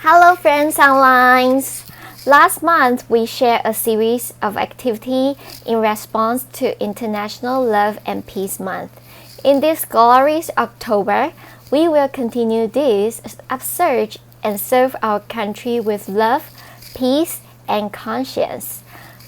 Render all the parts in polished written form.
Hello friends online! Last month we shared a series of activity in response to International Love and Peace Month. In this glorious October, we will continue this upsurge and serve our country with love, peace, and conscience.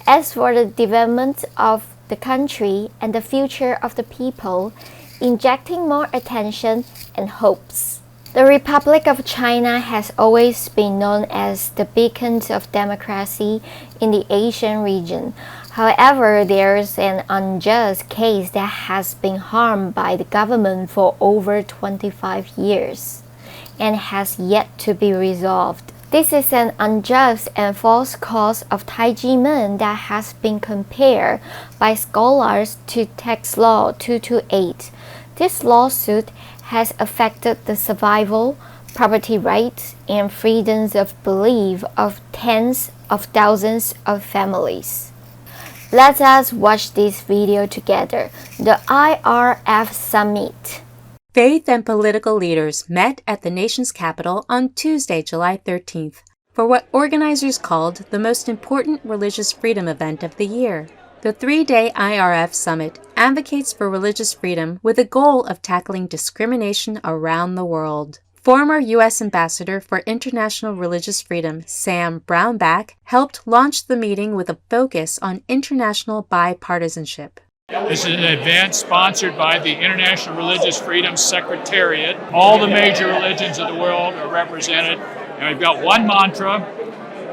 As for the development of the country and the future of the people, injecting more attention and hopes. The Republic of China has always been known as the beacon of democracy in the Asian region. However, there is an unjust case that has been harmed by the government for over 25 years and has yet to be resolved. This is an unjust and false cause of TaiJi Men that has been compared by scholars to Tax Law 228. This lawsuit has affected the survival, property rights, and freedoms of belief of tens of thousands of families. Let us watch this video together. The IRF Summit. Faith and political leaders met at the nation's capital on Tuesday, July 13th, for what organizers called the most important religious freedom event of the year. The three-day IRF Summit advocates for religious freedom with a goal of tackling discrimination around the world. Former U.S. Ambassador for International Religious Freedom, Sam Brownback, helped launch the meeting with a focus on international bipartisanship. This is an event sponsored by the International Religious Freedom Secretariat. All the major religions of the world are represented, and we've got one mantra: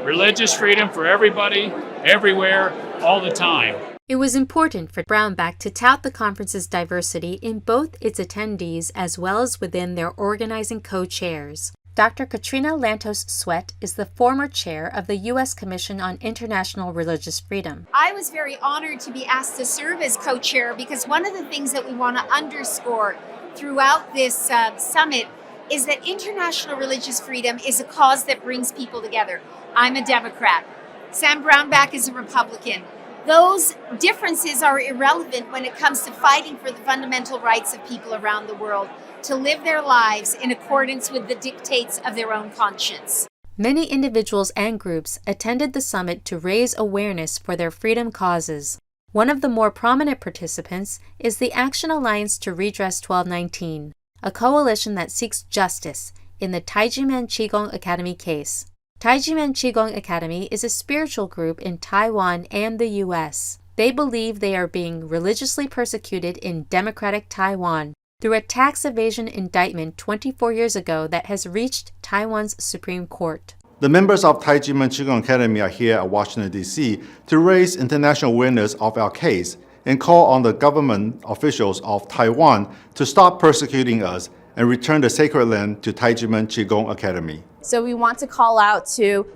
religious freedom for everybody, everywhere, all the time. It was important for Brownback to tout the conference's diversity in both its attendees as well as within their organizing co-chairs. Dr. Katrina Lantos Sweat is the former chair of the U.S. Commission on International Religious Freedom. I was very honored to be asked to serve as co-chair because one of the things that we want to underscore throughout this summit is that international religious freedom is a cause that brings people together. I'm a Democrat. Sam Brownback is a Republican. Those differences are irrelevant when it comes to fighting for the fundamental rights of people around the world to live their lives in accordance with the dictates of their own conscience. Many individuals and groups attended the summit to raise awareness for their freedom causes. One of the more prominent participants is the Action Alliance to Redress 1219, a coalition that seeks justice in the TaiJi Men Qigong Academy case. TaiJi Men Qigong Academy is a spiritual group in Taiwan and the U.S. They believe they are being religiously persecuted in democratic Taiwan through a tax evasion indictment 24 years ago that has reached Taiwan's Supreme Court. The members of TaiJi Men Qigong Academy are here at Washington, D.C. to raise international awareness of our case and call on the government officials of Taiwan to stop persecuting us and return the sacred land to TaiJi Men Qigong Academy. So we want to call out to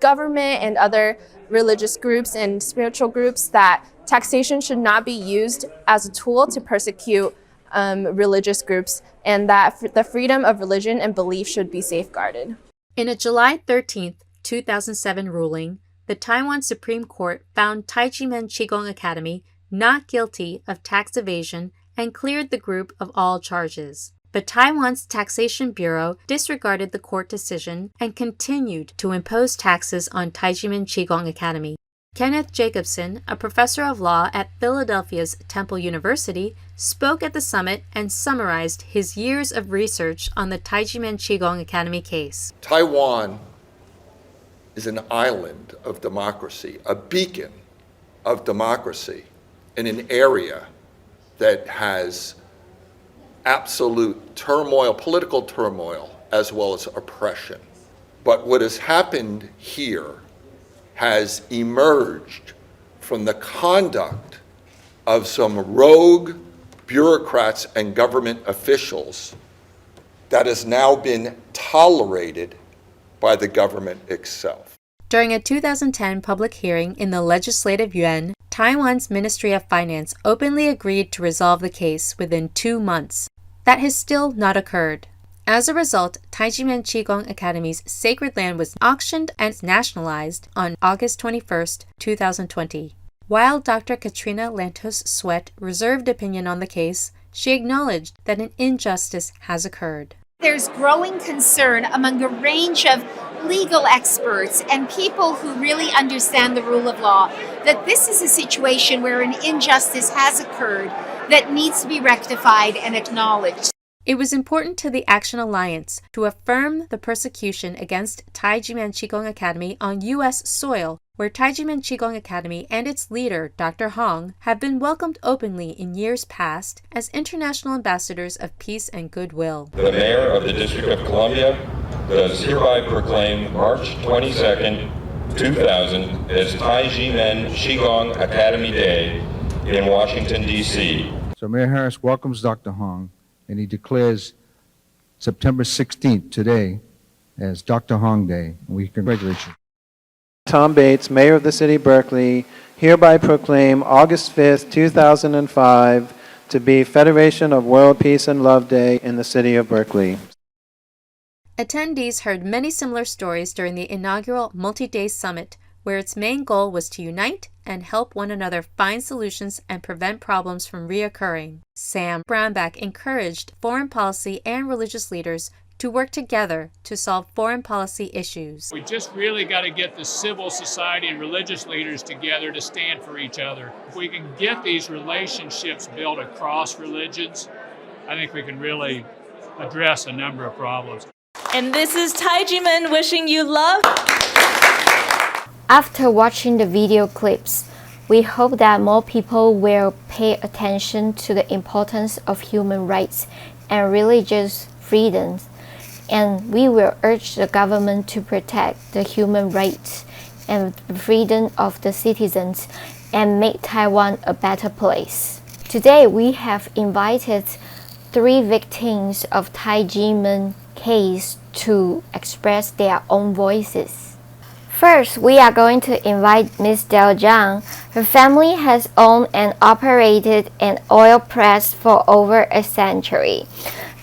government and other religious groups and spiritual groups that taxation should not be used as a tool to persecute religious groups, and that the freedom of religion and belief should be safeguarded. In a July 13, 2007 ruling, the Taiwan Supreme Court found TaiJi Men Qigong Academy not guilty of tax evasion and cleared the group of all charges. But Taiwan's Taxation Bureau disregarded the court decision and continued to impose taxes on TaiJi Men Qigong Academy. Kenneth Jacobson, a professor of law at Philadelphia's Temple University, spoke at the summit and summarized his years of research on the TaiJi Men Qigong Academy case. Taiwan is an island of democracy, a beacon of democracy in an area that has absolute turmoil, political turmoil, as well as oppression. But what has happened here has emerged from the conduct of some rogue bureaucrats and government officials that has now been tolerated by the government itself. During a 2010 public hearing in the Legislative Yuan, Taiwan's Ministry of Finance openly agreed to resolve the case within 2 months. That has still not occurred. As a result, TaiJi Men Qigong Academy's sacred land was auctioned and nationalized on August 21, 2020. While Dr. Katrina Lantos Sweat reserved opinion on the case, she acknowledged that an injustice has occurred. There's growing concern among a range of legal experts and people who really understand the rule of law that this is a situation where an injustice has occurred that needs to be rectified and acknowledged. It was important to the Action Alliance to affirm the persecution against TaiJi Men Qigong Academy on U.S. soil, where TaiJi Men Qigong Academy and its leader, Dr. Hong, have been welcomed openly in years past as international ambassadors of peace and goodwill. The Mayor of the District of Columbia does hereby proclaim March 22nd, 2000 as TaiJi Men Qigong Academy Day in Washington, D.C. So Mayor Harris welcomes Dr. Hong, and he declares September 16th, today, as Dr. Hong Day. And we congratulate you. Tom Bates, Mayor of the City of Berkeley, hereby proclaim August 5th, 2005 to be Federation of World Peace and Love Day in the City of Berkeley. Attendees heard many similar stories during the inaugural multi-day summit, where its main goal was to unite and help one another find solutions and prevent problems from reoccurring. Sam Brownback encouraged foreign policy and religious leaders to work together to solve foreign policy issues. We just really got to get the civil society and religious leaders together to stand for each other. If we can get these relationships built across religions, I think we can really address a number of problems. And this is TaiJi Men wishing you love. After watching the video clips, we hope that more people will pay attention to the importance of human rights and religious freedoms, and we will urge the government to protect the human rights and freedom of the citizens and make Taiwan a better place. Today, we have invited 3 victims of TaiJi Men case to express their own voices. First, we are going to invite Ms. Del Zhang. Her family has owned and operated an oil press for over a century.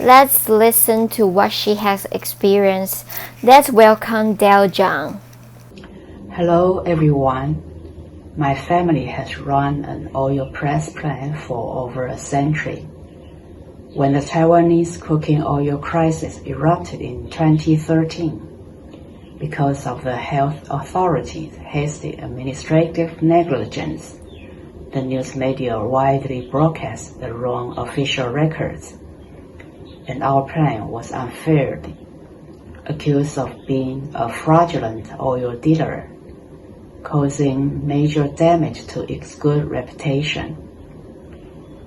Let's listen to what she has experienced. Let's welcome Del Zhang. Hello everyone. My family has run an oil press plant for over a century. When the Taiwanese cooking oil crisis erupted in 2013, because of the health authorities' hasty administrative negligence, the news media widely broadcast the wrong official records, and our plant was unfairly accused of being a fraudulent oil dealer, causing major damage to its good reputation.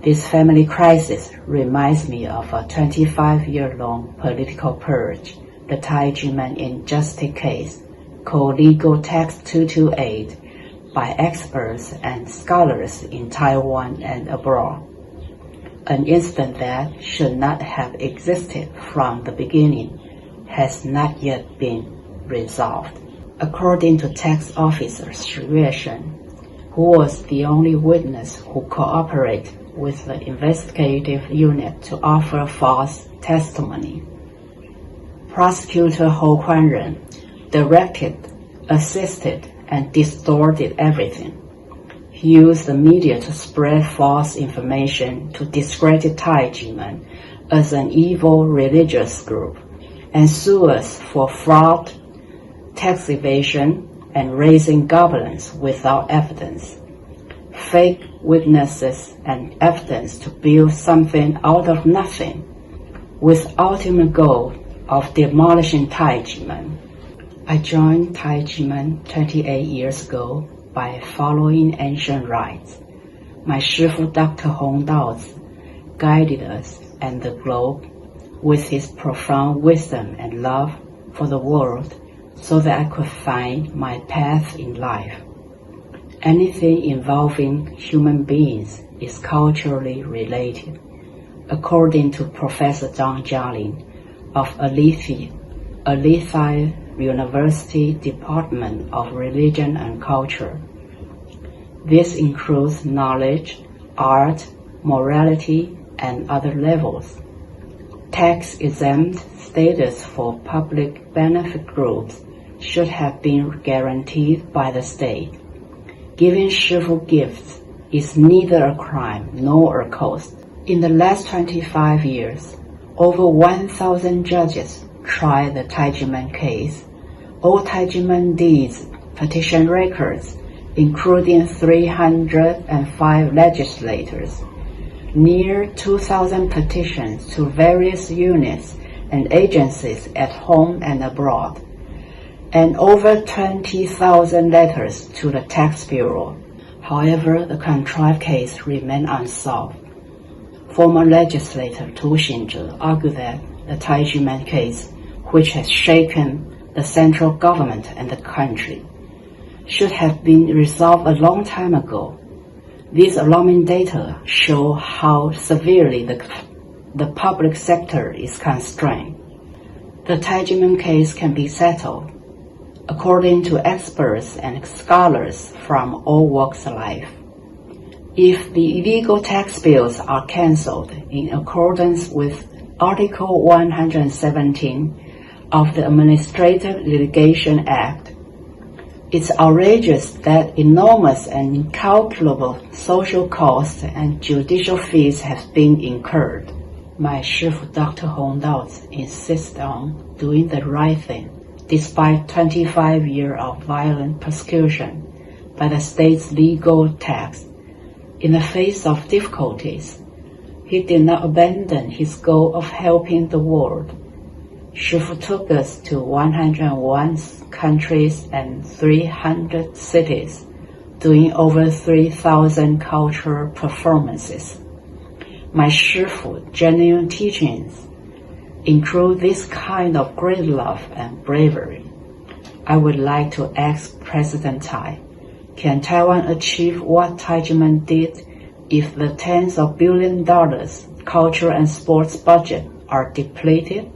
This family crisis reminds me of a 25-year-long political purge, the TaiJi Men injustice case, called Legal Text 228, by experts and scholars in Taiwan and abroad. An incident that should not have existed from the beginning has not yet been resolved. According to tax officer Xu Shen, who was the only witness who cooperated with the investigative unit to offer false testimony, Prosecutor Ho Kuan-ren directed, assisted, and distorted everything. He used the media to spread false information to discredit TaiJi Men as an evil religious group and sue us for fraud, tax evasion, and raising goblins without evidence, fake witnesses and evidence to build something out of nothing, with ultimate goal of demolishing TaiJi Men. I joined TaiJi Men 28 years ago by following ancient rites. My Shifu Dr. Hong Daozi guided us and the globe with his profound wisdom and love for the world so that I could find my path in life. Anything involving human beings is culturally related, according to Professor Zhang Jialin of Alethi University Department of Religion and Culture. This includes knowledge, art, morality, and other levels. Tax-exempt status for public benefit groups should have been guaranteed by the state. Giving Shifu gifts is neither a crime nor a cost. In the last 25 years, Over 1,000 judges tried the TaiJi Men case. All TaiJi Men Dizi petition records, including 305 legislators, near 2,000 petitions to various units and agencies at home and abroad, and over 20,000 letters to the Tax Bureau. However, the contrived case remained unsolved. Former legislator Tu Xinzhe argued that the TaiJi Men case, which has shaken the central government and the country, should have been resolved a long time ago. These alarming data show how severely the public sector is constrained. The TaiJi Men case can be settled, according to experts and scholars from all walks of life, if the illegal tax bills are cancelled in accordance with Article 117 of the Administrative Litigation Act. It's outrageous that enormous and incalculable social costs and judicial fees have been incurred. My Shifu Dr. Hong Daozi insists on doing the right thing, despite 25 years of violent persecution by the state's legal tax. In the face of difficulties, he did not abandon his goal of helping the world. Shifu took us to 101 countries and 300 cities, doing over 3,000 cultural performances. My Shifu genuine teachings include this kind of great love and bravery. I would like to ask President Tai, can Taiwan achieve what TaiJi Men did if the tens of billions of dollars culture and sports budget are depleted?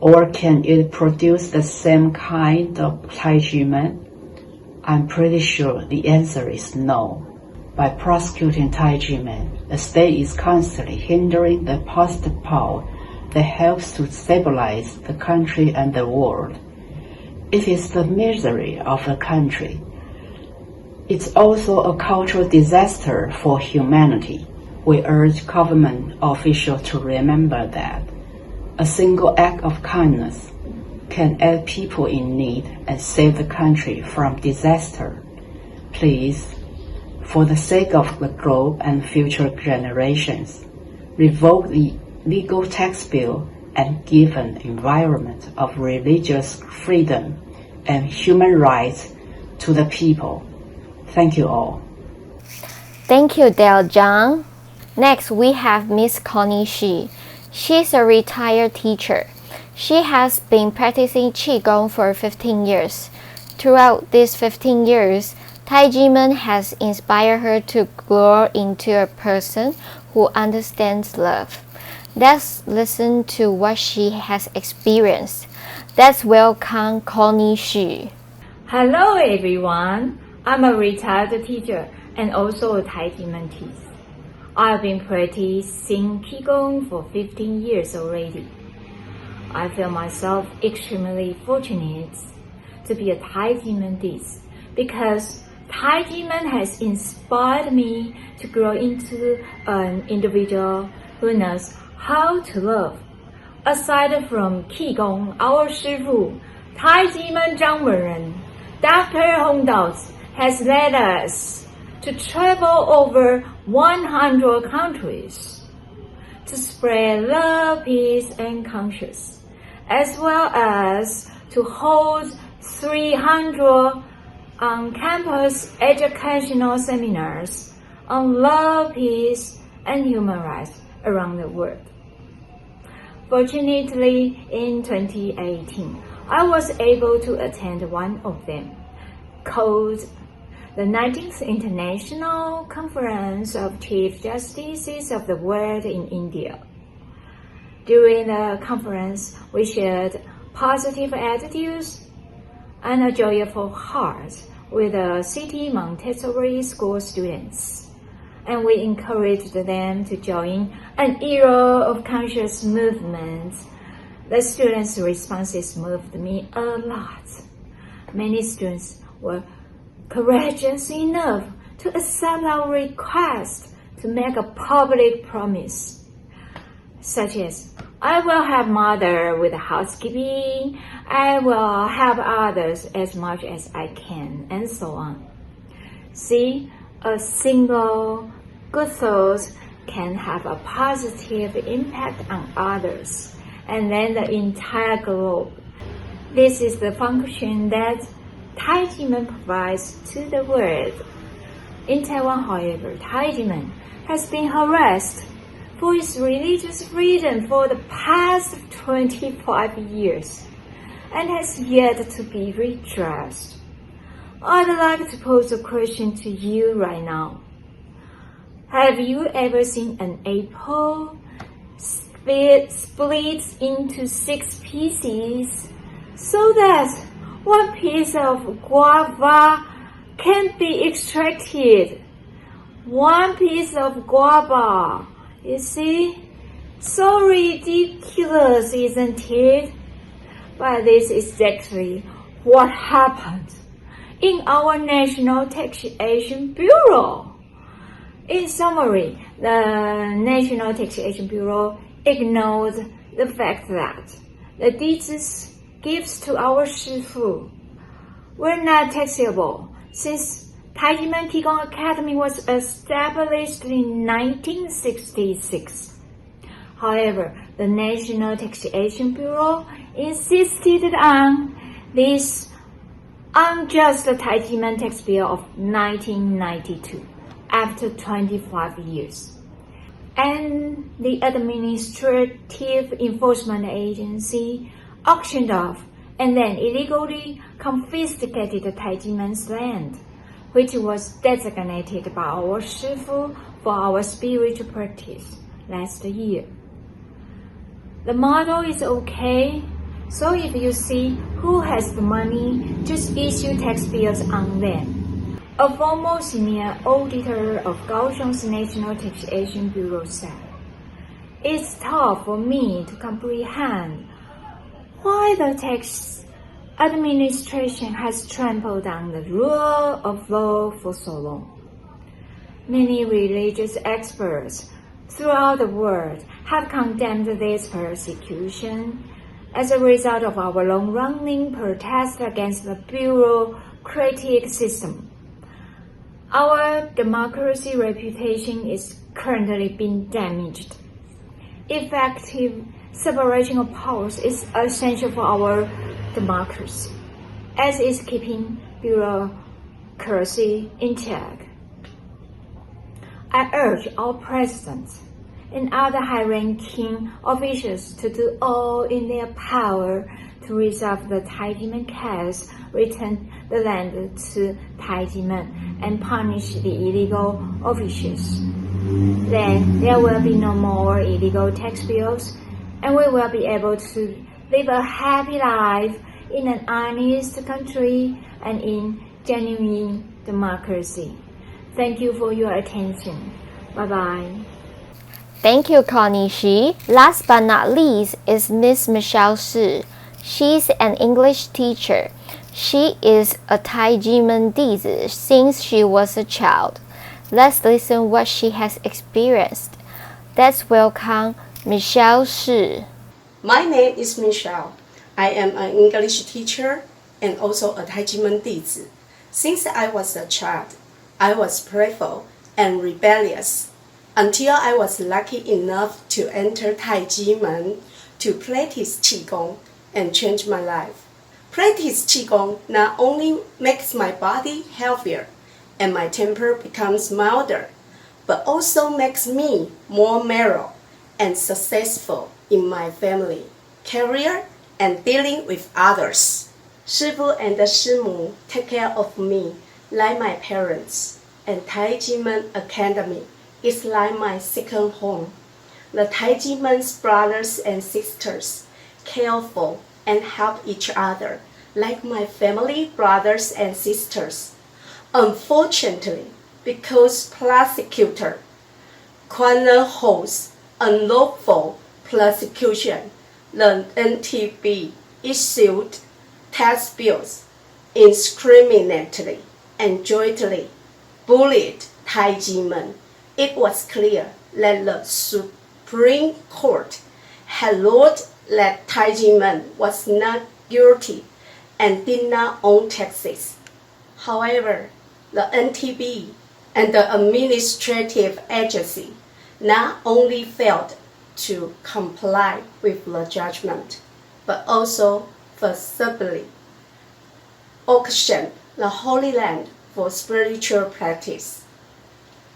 Or can it produce the same kind of TaiJi Men? I'm pretty sure the answer is no. By prosecuting TaiJi Men, the state is constantly hindering the positive power that helps to stabilize the country and the world. It is the misery of the country. It's also a cultural disaster for humanity. We urge government officials to remember that a single act of kindness can aid people in need and save the country from disaster. Please, for the sake of the globe and future generations, revoke the legal tax bill and give an environment of religious freedom and human rights to the people. Thank you all. Thank you, Del Zhang. Next, we have Miss Connie Shi. She's a retired teacher. She has been practicing Qigong for 15 years. Throughout these 15 years, TaiJi Men has inspired her to grow into a person who understands love. Let's listen to what she has experienced. Let's welcome Connie Shi. Hello everyone. I'm a retired teacher and also a TaiJi Men teacher. I've been practicing Qigong for 15 years already. I feel myself extremely fortunate to be a TaiJi Men teacher because TaiJi Men has inspired me to grow into an individual who knows how to love. Aside from Qigong, our Shifu, TaiJi Men Zhang Wenren, Dr. Hong Daozi has led us to travel over 100 countries to spread love, peace, and conscience, as well as to hold 300 on-campus educational seminars on love, peace, and human rights around the world. Fortunately, in 2018, I was able to attend one of them, called the 19th International Conference of Chief Justices of the World in India. During the conference, we shared positive attitudes and a joyful heart with the City Montessori School students, and we encouraged them to join an era of conscious movement. The students' responses moved me a lot. Many students were courageous enough to accept our request to make a public promise, such as I will help mother with housekeeping. I will help others as much as I can, and so on. See, a single good thought can have a positive impact on others, and then the entire globe. This is the function that TaiJi Men provides to the world. In Taiwan, however, TaiJi Men has been harassed for its religious freedom for the past 25 years and has yet to be redressed. I'd like to pose a question to you right now. Have you ever seen an apple split into 6 pieces so that one piece of guava can be extracted? One piece of guava, you see? So ridiculous, isn't it? But this is exactly what happened in our National Taxation Bureau. In summary, the National Taxation Bureau ignored the fact that the Dizi's gifts to our Shifu were not taxable since TaiJi Men Qigong Academy was established in 1966. However, the National Taxation Bureau insisted on this unjust TaiJi Men tax bill of 1992 after 25 years. And the Administrative Enforcement Agency auctioned off and then illegally confiscated TaiJi Men's land, which was designated by our Shifu for our spiritual practice last year. The model is okay, so if you see who has the money, just issue tax bills on them. A former senior auditor of Kaohsiung's National Taxation Bureau said, "It's tough for me to comprehend why the tax administration has trampled on the rule of law for so long. Many religious experts throughout the world have condemned this persecution as a result of our long-running protest against the bureaucratic system. Our democracy reputation is currently being damaged. Effective separation of powers is essential for our democracy, as is keeping bureaucracy in check. I urge our presidents and other high-ranking officials to do all in their power to resolve the TaiJi Men case, return the land to TaiJi Men, and punish the illegal officials. Then there will be no more illegal tax bills, and we will be able to live a happy life in an honest country and in genuine democracy." Thank you for your attention. Bye-bye. Thank you, Connie Shi. Last but not least is Miss Michelle Shi. She's an English teacher. She is a TaiJi Men Dizi since she was a child. Let's listen what she has experienced. Let's welcome Michelle Shi. My name is Michelle. I am an English teacher and also a TaiJi Men Dizi. Since I was a child, I was playful and rebellious until I was lucky enough to enter TaiJi Men to practice Qigong and change my life. Practice Qigong not only makes my body healthier and my temper becomes milder, but also makes me more mellow and successful in my family, career, and dealing with others. Shifu and Shimu take care of me like my parents, and TaiJi Men Academy is like my second home. The TaiJi Men's brothers and sisters care for and help each other like my family brothers and sisters. Unfortunately, because prosecutor Connie holds unlawful prosecution, the NTB issued tax bills indiscriminately and jointly bullied TaiJi Men. It was clear that the Supreme Court had ruled that Tai Ji Men was not guilty and did not own taxes. However, the NTB and the administrative agency not only failed to comply with the judgment, but also forcibly auctioned the Holy Land for spiritual practice.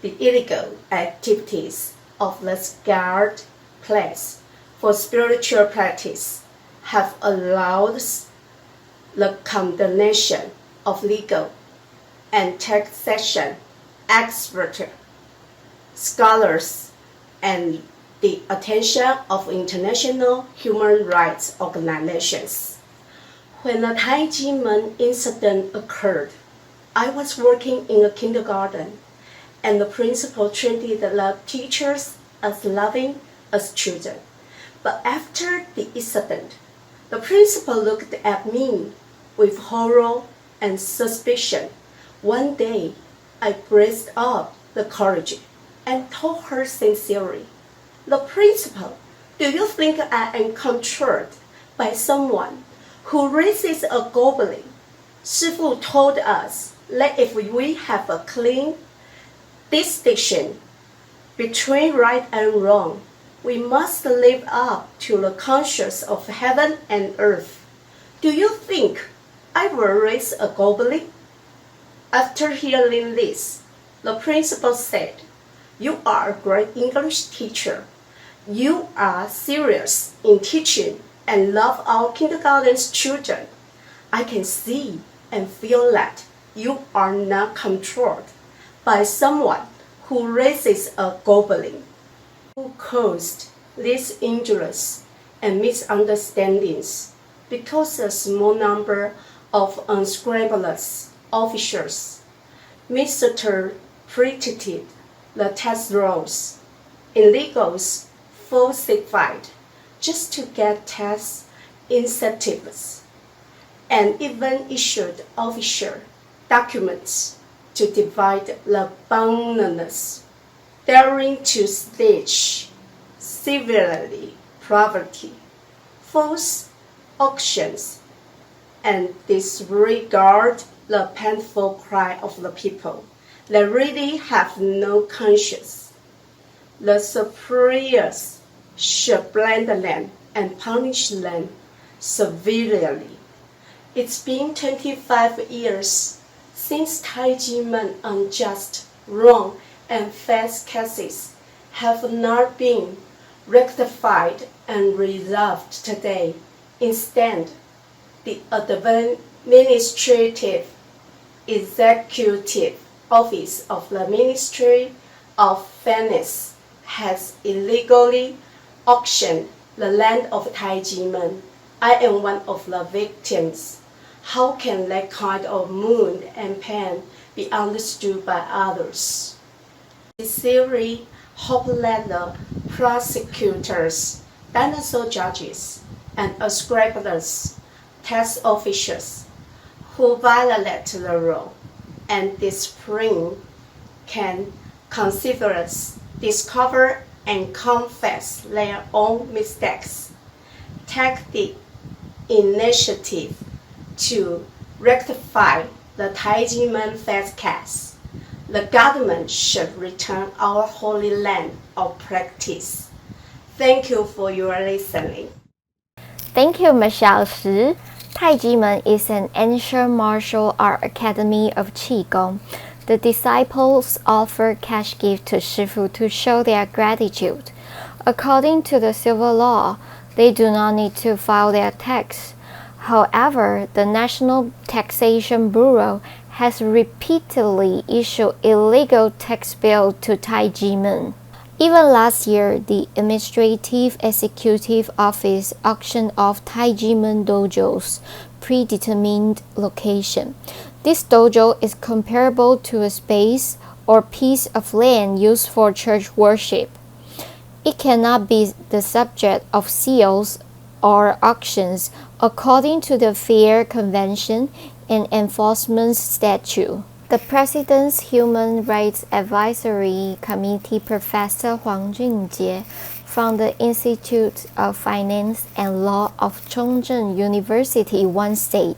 The illegal activities of the sacred place for spiritual practice have allowed the condemnation of legal and taxation experts, scholars, and the attention of international human rights organizations. When the Tai Ji Men incident occurred, I was working in a kindergarten, and the principal treated the teachers as loving as children. But after the incident, the principal looked at me with horror and suspicion. One day, I braced up the courage and told her sincerely, "The principal, do you think I am controlled by someone who raises a goblin? Shifu told us that if we have a clean distinction between right and wrong, we must live up to the conscience of heaven and earth. Do you think I will raise a goblin?" After hearing this, the principal said, "You are a great English teacher. You are serious in teaching and love our kindergarten's children. I can see and feel that you are not controlled by someone who raises a goblin." Who caused these injuries and misunderstandings because a small number of unscrupulous officials misinterpreted the test rolls. Illegals falsified just to get test incentives, and even issued official documents to divide the bonus, daring to stage severely poverty, false auctions, and disregard the painful cry of the people that really have no conscience. The superiors should blame them and punish them severely. It's been 25 years since Tai Ji Men unjust, wrong, and false cases have not been rectified and resolved today. Instead, the administrative executive office of the Ministry of Finance has illegally auctioned the land of Tai Ji Men. I am one of the victims. How can that kind of wound and pain be understood by others? I sincerely hope that the prosecutors, dinosaur judges, and unscrupulous tax officials who violate the law and discipline can consider, discover, and confess their own mistakes. Take the initiative to rectify the Tai Ji Men false case. The government should return our holy land of practice. Thank you for your listening. Thank you, Michelle Shi. Tai Ji Men is an ancient martial art academy of Qigong. The disciples offer cash gifts to Shifu to show their gratitude. According to the civil law, they do not need to file their tax. However, the National Taxation Bureau has repeatedly issued illegal tax bills to Tai Ji Men. Even last year, the Administrative Executive Office auctioned off Tai Ji Men dojo's predetermined location. This dojo is comparable to a space or piece of land used for church worship. It cannot be the subject of sales or auctions according to the Fair Convention and Enforcement Statute. The President's Human Rights Advisory Committee Professor Huang Junjie from the Institute of Finance and Law of Chongzheng University once said,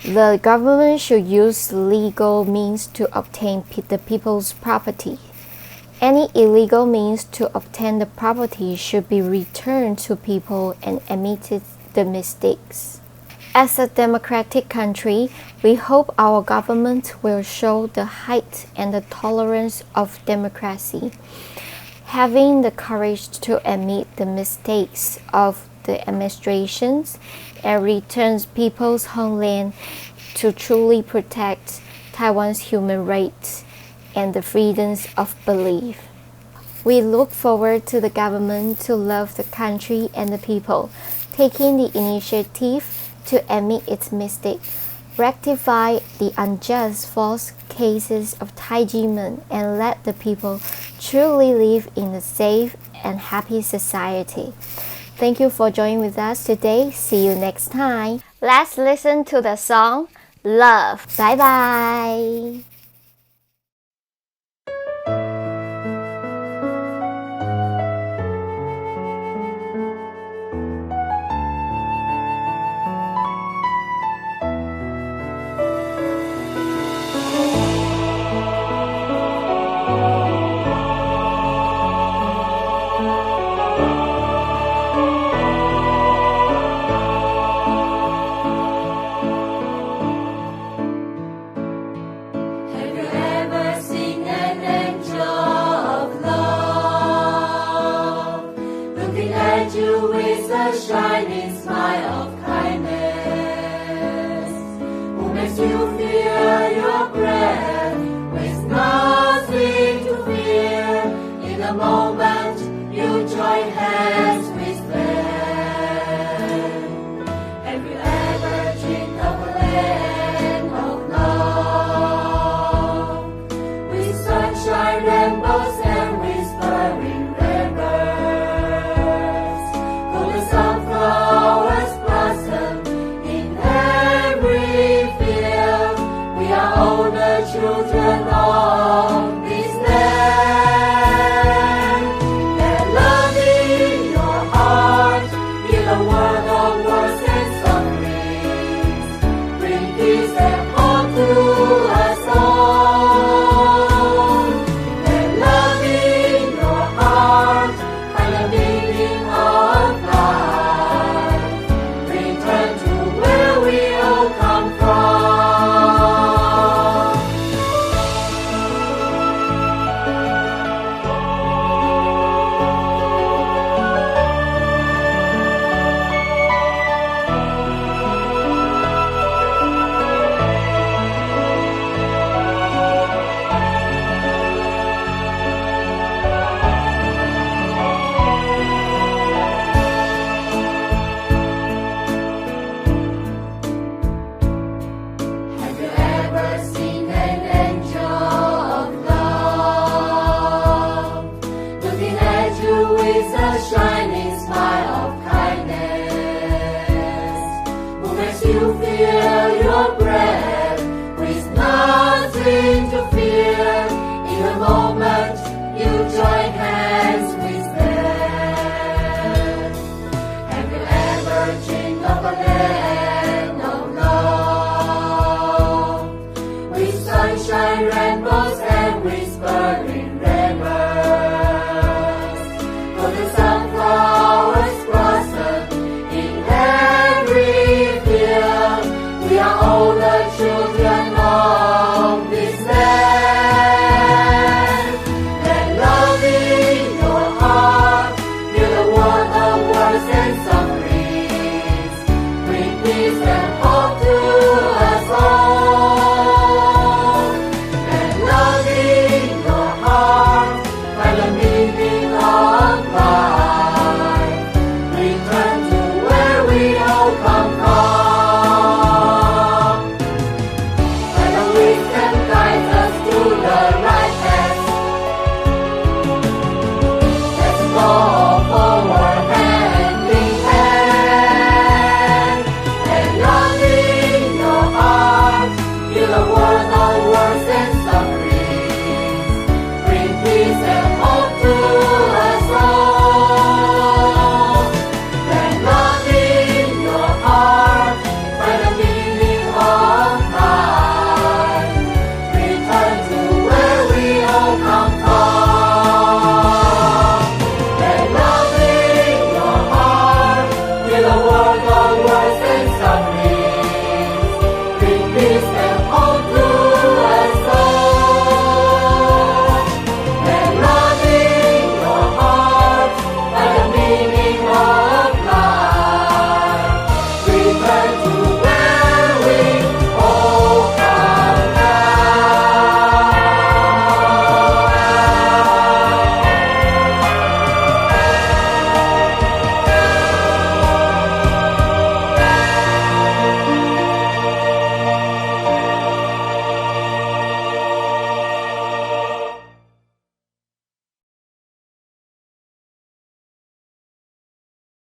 "The government should use legal means to obtain the people's property. Any illegal means to obtain the property should be returned to people and admitted the mistakes." As a democratic country, we hope our government will show the height and the tolerance of democracy, having the courage to admit the mistakes of the administrations and returns people's homeland to truly protect Taiwan's human rights and the freedoms of belief. We look forward to the government to love the country and the people, taking the initiative to admit its mistake, rectify the unjust false cases of TaiJi Men, and let the people truly live in a safe and happy society. Thank you for joining with us today. See you next time. Let's listen to the song Love. Bye bye. Shining smile of kindness, who makes you feel your breath with nothing to fear. In a moment, you join hands with them. Have you ever dreamed of a land of love, with sunshine, rainbows, and whispering sunflowers blossom in every field? We are all the children of this land. Let love in your heart be the word of words and sufferings. Bring peace and hope to us all. Let love in your heart find the meaning of life. Return to where we all come from. Have you ever seen an angel of love, looking at you with a shining smile of kindness, who makes you feel your breath with nothing to fear? In a moment, you join hands with them. Have you ever dreamed of a land of love, with sunshine, rainbows, and whispering rivers? Golden sunflowers blossom in every field. We are all the children